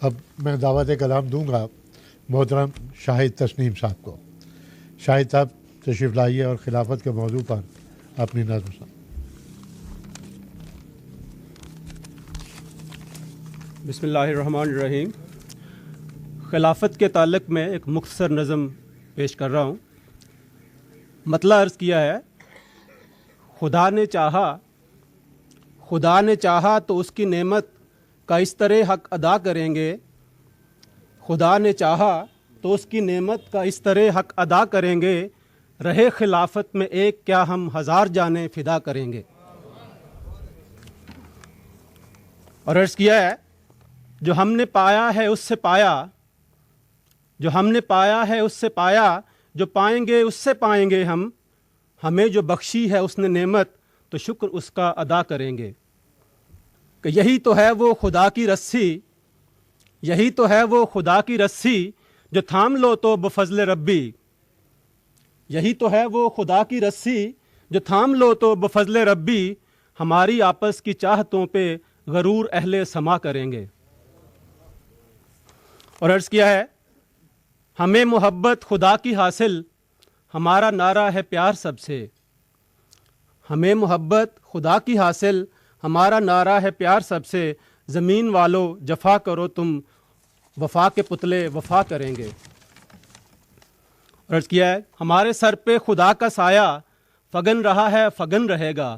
اب میں دعوت کلام دوں گا محترم شاہد تسنیم صاحب کو۔ شاہد صاحب تشریف لائیے اور خلافت کے موضوع پر اپنی نظم سنائیں۔ بسم اللہ الرحمن الرحیم۔ خلافت کے تعلق میں ایک مختصر نظم پیش کر رہا ہوں۔ مطلع عرض کیا ہے، خدا نے چاہا تو اس کی نعمت کا اس طرح حق ادا کریں گے، خدا نے چاہا تو اس کی نعمت کا اس طرح حق ادا کریں گے، رہے خلافت میں ایک کیا ہم ہزار جانیں فدا کریں گے۔ اور عرض کیا ہے، جو ہم نے پایا ہے اس سے پایا، جو ہم نے پایا ہے اس سے پایا، جو پائیں گے اس سے پائیں گے ہم، ہمیں جو بخشی ہے اس نے نعمت تو شکر اس کا ادا کریں گے۔ کہ یہی تو ہے وہ خدا کی رسی، یہی تو ہے وہ خدا کی رسی، جو تھام لو تو بفضل ربی، یہی تو ہے وہ خدا کی رسی، جو تھام لو تو بفضل ربی، ہماری آپس کی چاہتوں پہ غرور اہل سما کریں گے۔ اور عرض کیا ہے، ہمیں محبت خدا کی حاصل، ہمارا نعرہ ہے پیار سب سے، ہمیں محبت خدا کی حاصل، ہمارا نعرہ ہے پیار سب سے، زمین والو جفا کرو تم، وفا کے پتلے وفا کریں گے۔ اور عرض کیا ہے، ہمارے سر پہ خدا کا سایہ فگن رہا ہے فگن رہے گا،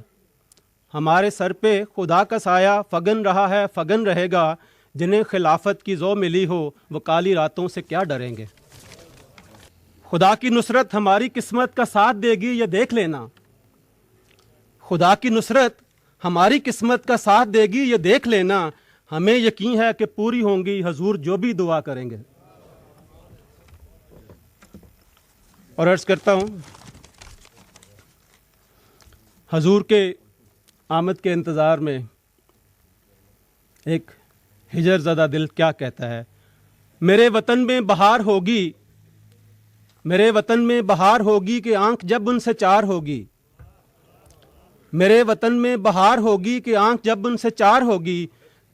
ہمارے سر پہ خدا کا سایہ فگن رہا ہے فگن رہے گا، جنہیں خلافت کی ذو ملی ہو وہ کالی راتوں سے کیا ڈریں گے۔ خدا کی نصرت ہماری قسمت کا ساتھ دے گی یہ دیکھ لینا، خدا کی نصرت ہماری قسمت کا ساتھ دے گی یہ دیکھ لینا، ہمیں یقین ہے کہ پوری ہوں گی حضور جو بھی دعا کریں گے۔ اور عرض کرتا ہوں، حضور کے آمد کے انتظار میں ایک ہجر زدہ دل کیا کہتا ہے، میرے وطن میں بہار ہوگی، میرے وطن میں بہار ہوگی کہ آنکھ جب ان سے چار ہوگی، میرے وطن میں بہار ہوگی کہ آنکھ جب ان سے چار ہوگی،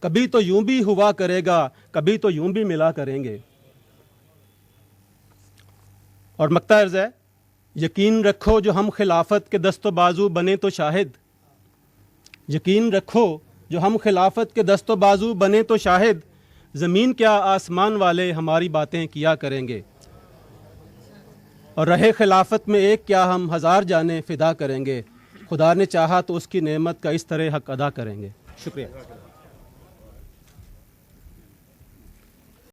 کبھی تو یوں بھی ہوا کرے گا کبھی تو یوں بھی ملا کریں گے۔ اور مقطع عرض ہے، یقین رکھو جو ہم خلافت کے دست و بازو بنے تو شاہد، یقین رکھو جو ہم خلافت کے دست و بازو بنے تو شاہد، زمین کیا آسمان والے ہماری باتیں کیا کریں گے، اور رہے خلافت میں ایک کیا ہم ہزار جانیں فدا کریں گے، خدا نے چاہا تو اس کی نعمت کا اس طرح حق ادا کریں گے۔ شکریہ۔